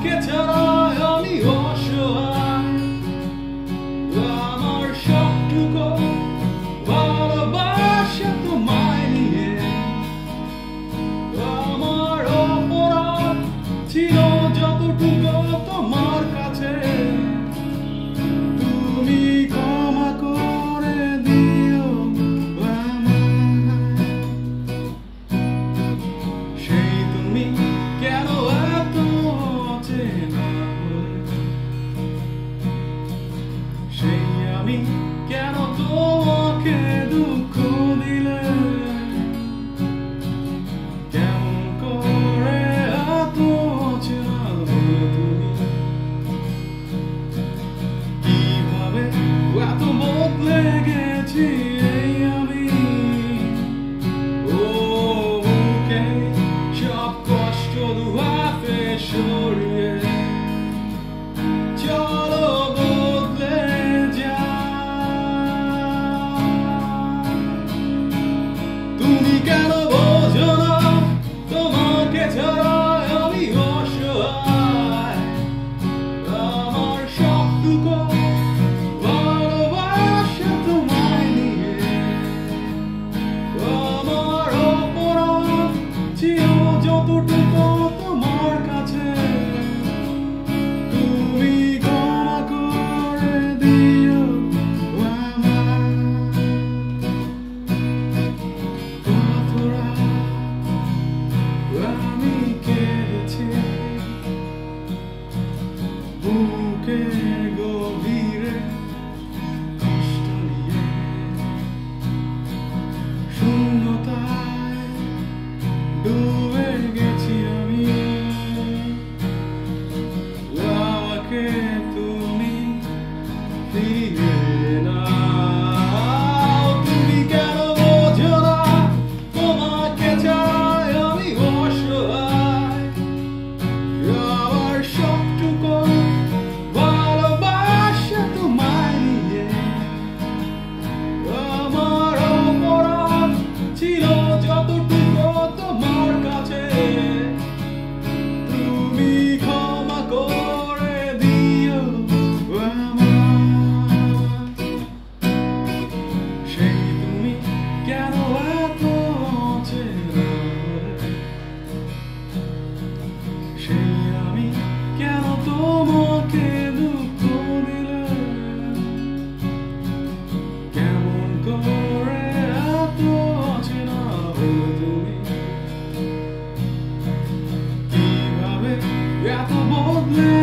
তোমাকে ছাড়া আমি অসহায়, আমার সবটুকু ভালোবাসা তোমায় নিয়ে। আমার অপরাধ ছিল যতটুকু তোমার কাছে, তুমি ক্ষমা করে দিও আমায়। সেই তুমি কেন এত অচেনা হলে, সেই আমি কেন তোমাকে দুঃখ দিলে, কেমন করে এত অচেনা হলে তুমি, কিভাবে এত বদলে গেছি এই আমি। ও বুকে সব কষ্ট দুহাতে সরিয়ে চলো বদলে যাই। তুমি কেন বোঝো না তোমাকে ছাড়া আমি অসহায়, আমার সবটুকু ভালোবাসা তোমায় নিয়ে। আমার অপরাধ ছিল যতটুকু তোমার কাছে, তুমি ক্ষমা করে দিও আমায়। কতটা আমি কেঁদেছি বুকের গভীরে কষ্ট নিয়ে, শূন্যতায় ডুবে গেছি আমি। আমাকে তুমি ফিরে নাও, তুমি কেন বোঝো না তোমাকে চাই আমি অসহায়, আমার সবটুকু ভালোবাসা তোমায় নিয়ে। আমার অপরাধ ছিল যতটুকু তোমার কাছে, তুমি ক্ষমা করে দিও আমায়। সেই তুমি কেন এত অচেনা হলে, সেই আমি কেন তোমাকে দুঃখ দিলে, কেমন করে এত অচেনা হলে তুমি, কিভাবে এত বদলে